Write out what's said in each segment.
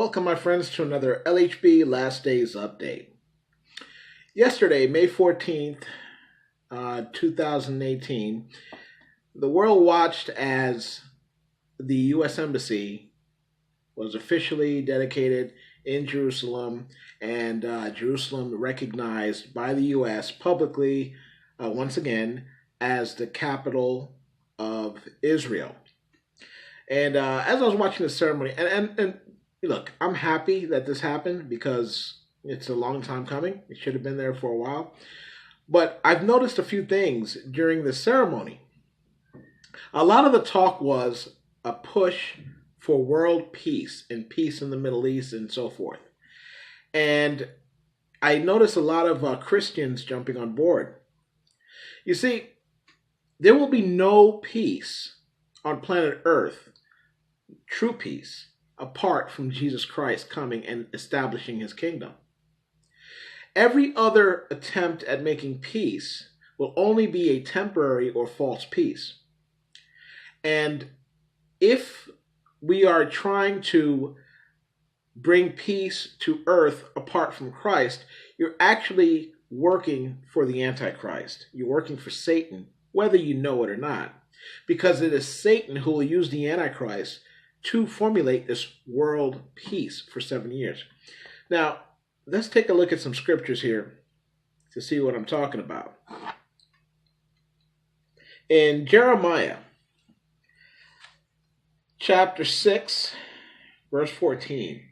Welcome, my friends, to another LHB Last Days update. Yesterday, May 14th, 2018, the world watched as the U.S. Embassy was officially dedicated in Jerusalem, and Jerusalem recognized by the U.S. publicly, once again, as the capital of Israel. And as I was watching the ceremony, and look, I'm happy that this happened because it's a long time coming. It should have been there for a while. But I've noticed a few things during the ceremony. A lot of the talk was a push for world peace and peace in the Middle East and so forth. And I noticed a lot of Christians jumping on board. You see, there will be no peace on planet Earth, true peace, apart from Jesus Christ coming and establishing his kingdom. Every other attempt at making peace will only be a temporary or false peace. And if we are trying to bring peace to earth apart from Christ, you're actually working for the Antichrist. You're working for Satan, whether you know it or not, because it is Satan who will use the Antichrist to formulate this world peace for 7 years. Now, let's take a look at some scriptures here to see what I'm talking about. In Jeremiah chapter 6, verse 14,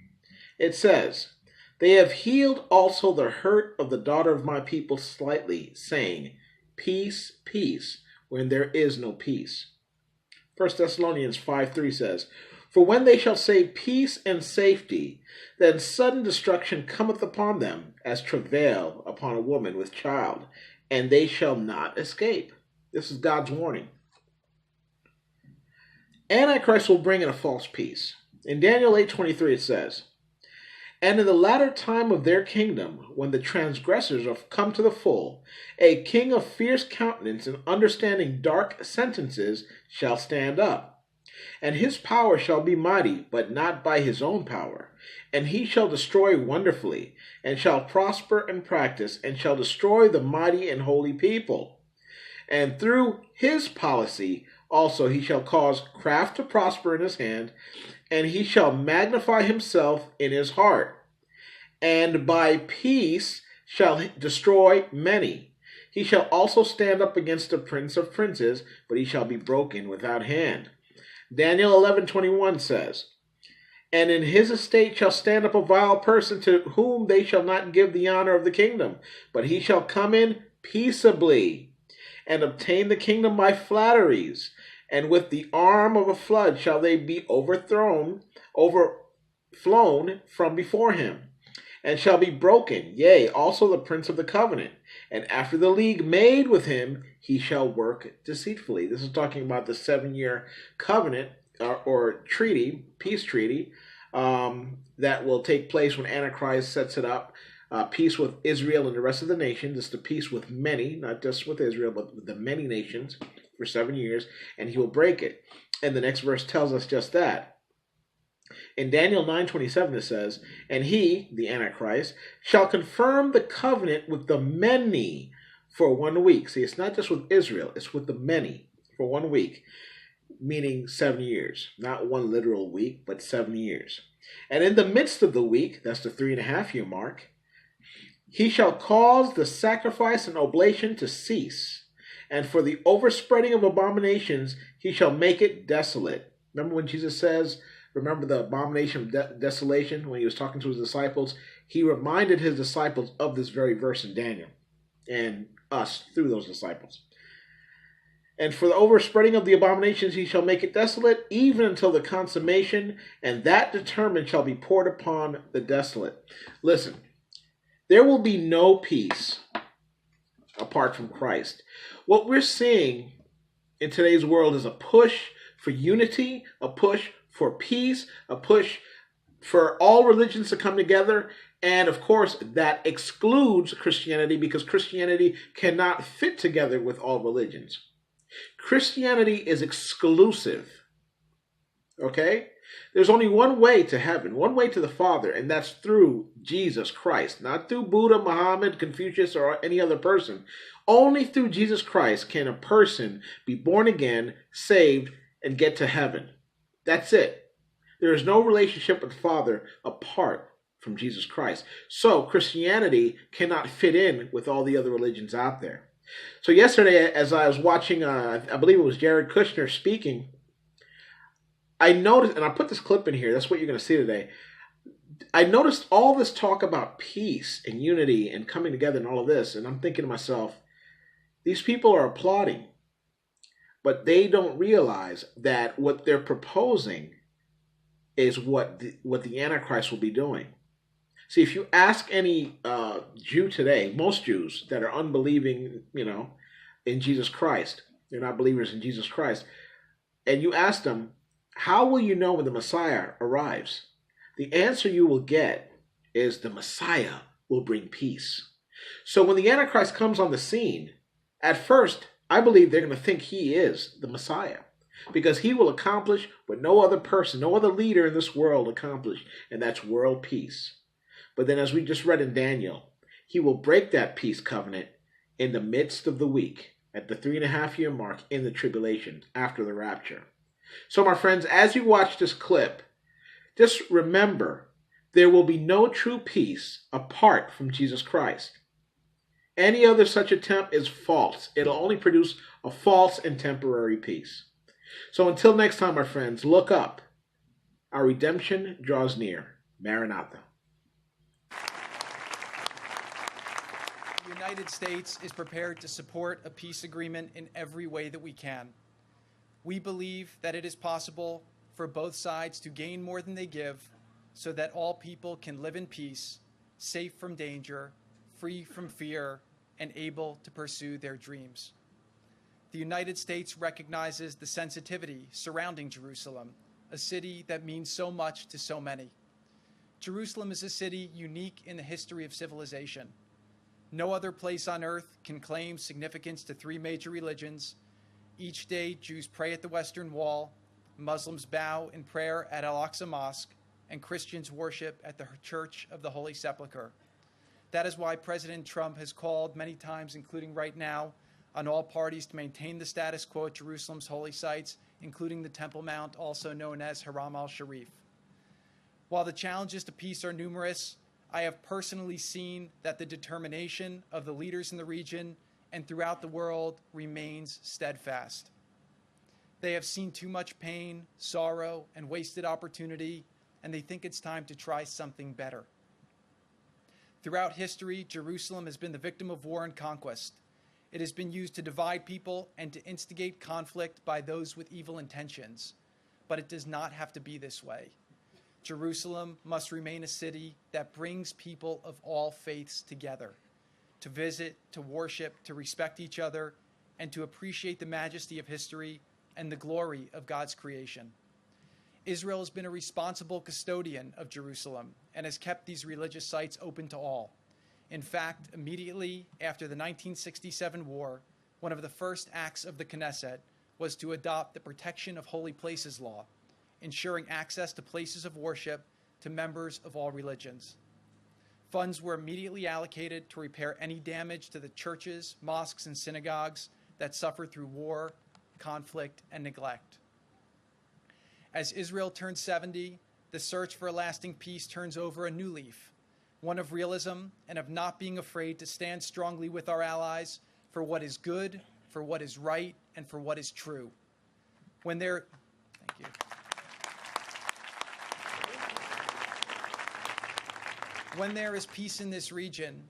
it says, "They have healed also the hurt of the daughter of my people slightly, saying, Peace, peace, when there is no peace." 1 Thessalonians 5:3 says, "For when they shall say peace and safety, then sudden destruction cometh upon them, as travail upon a woman with child, and they shall not escape." This is God's warning. Antichrist will bring in a false peace. In Daniel 8:23 it says, "And in the latter time of their kingdom, when the transgressors are come to the full, a king of fierce countenance and understanding dark sentences shall stand up. And his power shall be mighty, but not by his own power. And he shall destroy wonderfully, and shall prosper and practice, and shall destroy the mighty and holy people. And through his policy also he shall cause craft to prosper in his hand, and he shall magnify himself in his heart. And by peace shall destroy many. He shall also stand up against the prince of princes, but he shall be broken without hand." Daniel 11:21 says, "And in his estate shall stand up a vile person, to whom they shall not give the honor of the kingdom, but he shall come in peaceably, and obtain the kingdom by flatteries. And with the arm of a flood shall they be overflown from before him, and shall be broken, yea, also the prince of the covenant. And after the league made with him, he shall work deceitfully." This is talking about the 7-year covenant or treaty, peace treaty, that will take place when Antichrist sets it up. Peace with Israel and the rest of the nations. It's the peace with many, not just with Israel, but with the many nations for 7 years, and he will break it. And the next verse tells us just that. In Daniel 9:27 it says, "And he," the Antichrist, "shall confirm the covenant with the many for 1 week." See, it's not just with Israel, it's with the many for 1 week, meaning 7 years. Not one literal week, but 7 years. "And in the midst of the week," that's the 3.5-year mark, "he shall cause the sacrifice and oblation to cease. And for the overspreading of abominations, he shall make it desolate." Remember when Jesus says, remember the abomination of desolation when he was talking to his disciples? He reminded his disciples of this very verse in Daniel, and us through those disciples. "And for the overspreading of the abominations he shall make it desolate, even until the consummation, and that determined shall be poured upon the desolate." Listen, there will be no peace apart from Christ. What we're seeing in today's world is a push for unity, a push for peace, a push for all religions to come together, and of course that excludes Christianity, because Christianity cannot fit together with all religions. Christianity is exclusive, okay? There's only one way to heaven, one way to the Father, and that's through Jesus Christ, not through Buddha, Muhammad, Confucius, or any other person. Only through Jesus Christ can a person be born again, saved, and get to heaven. That's it. There is no relationship with the Father apart from Jesus Christ. So Christianity cannot fit in with all the other religions out there. So yesterday, as I was watching, I believe it was Jared Kushner speaking, I noticed, and I put this clip in here, that's what you're going to see today. I noticed all this talk about peace and unity and coming together and all of this, and I'm thinking to myself, these people are applauding, but they don't realize that what they're proposing is what the Antichrist will be doing. See, if you ask any Jew today, most Jews that are unbelieving, in Jesus Christ, they're not believers in Jesus Christ, and you ask them, how will you know when the Messiah arrives? The answer you will get is the Messiah will bring peace. So when the Antichrist comes on the scene, at first, I believe they're going to think he is the Messiah, because he will accomplish what no other person, no other leader in this world accomplished, and that's world peace. But then, as we just read in Daniel, he will break that peace covenant in the midst of the week, at the 3.5-year mark in the tribulation, after the rapture. So, my friends, as you watch this clip, just remember, there will be no true peace apart from Jesus Christ. Any other such attempt is false. It'll only produce a false and temporary peace. So until next time, my friends, look up. Our redemption draws near. Maranatha. The United States is prepared to support a peace agreement in every way that we can. We believe that it is possible for both sides to gain more than they give, so that all people can live in peace, safe from danger, free from fear, and able to pursue their dreams. The United States recognizes the sensitivity surrounding Jerusalem, a city that means so much to so many. Jerusalem is a city unique in the history of civilization. No other place on earth can claim significance to 3 major religions. Each day, Jews pray at the Western Wall, Muslims bow in prayer at Al-Aqsa Mosque, and Christians worship at the Church of the Holy Sepulchre. That is why President Trump has called many times, including right now, on all parties to maintain the status quo at Jerusalem's holy sites, including the Temple Mount, also known as Haram al-Sharif. While the challenges to peace are numerous, I have personally seen that the determination of the leaders in the region and throughout the world remains steadfast. They have seen too much pain, sorrow, and wasted opportunity, and they think it's time to try something better. Throughout history, Jerusalem has been the victim of war and conquest. It has been used to divide people and to instigate conflict by those with evil intentions. But it does not have to be this way. Jerusalem must remain a city that brings people of all faiths together, to visit, to worship, to respect each other, and to appreciate the majesty of history and the glory of God's creation. Israel has been a responsible custodian of Jerusalem and has kept these religious sites open to all. In fact, immediately after the 1967 war, one of the first acts of the Knesset was to adopt the Protection of Holy Places law, ensuring access to places of worship to members of all religions. Funds were immediately allocated to repair any damage to the churches, mosques, and synagogues that suffered through war, conflict, and neglect. As Israel turns 70, the search for a lasting peace turns over a new leaf, one of realism and of not being afraid to stand strongly with our allies for what is good, for what is right, and for what is true. Thank you. When there is peace in this region,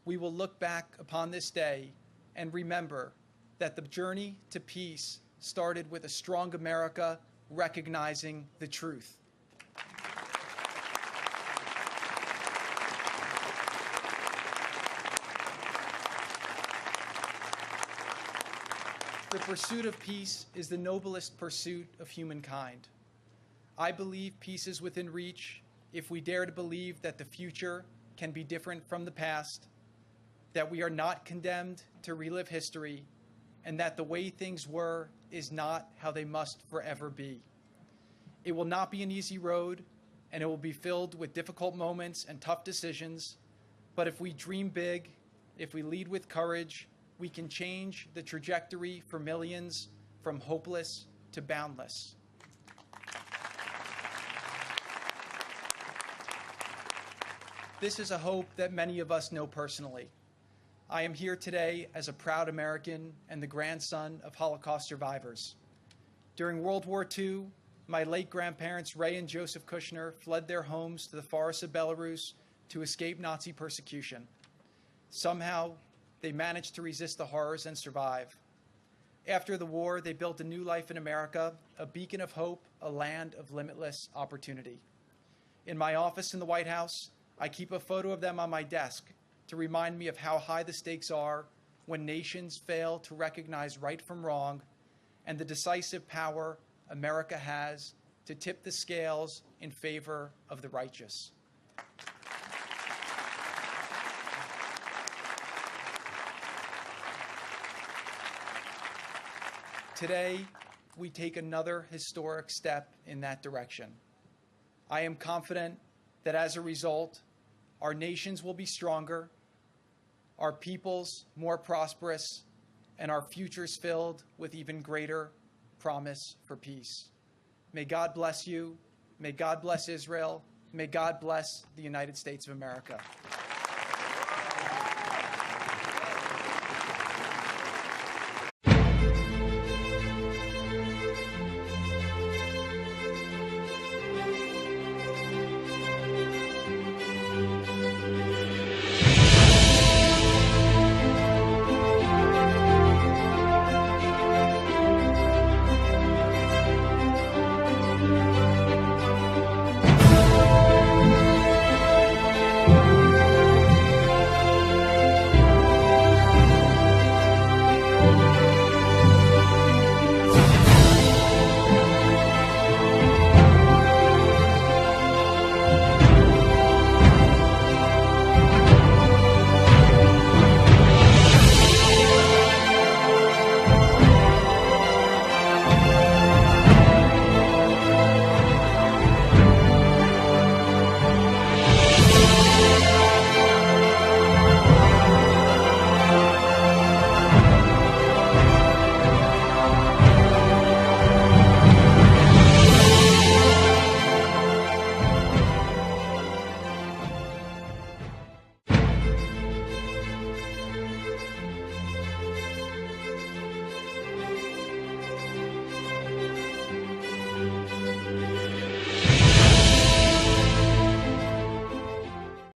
we will look back upon this day and remember that the journey to peace started with a strong America recognizing the truth. The pursuit of peace is the noblest pursuit of humankind. I believe peace is within reach if we dare to believe that the future can be different from the past, that we are not condemned to relive history, and that the way things were is not how they must forever be. It will not be an easy road, and it will be filled with difficult moments and tough decisions. But if we dream big, if we lead with courage, we can change the trajectory for millions from hopeless to boundless. This is a hope that many of us know personally. I am here today as a proud American and the grandson of Holocaust survivors. During World War II, my late grandparents, Ray and Joseph Kushner, fled their homes to the forests of Belarus to escape Nazi persecution. Somehow, they managed to resist the horrors and survive. After the war, they built a new life in America, a beacon of hope, a land of limitless opportunity. In my office in the White House, I keep a photo of them on my desk to remind me of how high the stakes are when nations fail to recognize right from wrong and the decisive power America has to tip the scales in favor of the righteous. Today, we take another historic step in that direction. I am confident that as a result, our nations will be stronger, our peoples more prosperous, and our futures filled with even greater promise for peace. May God bless you. May God bless Israel. May God bless the United States of America.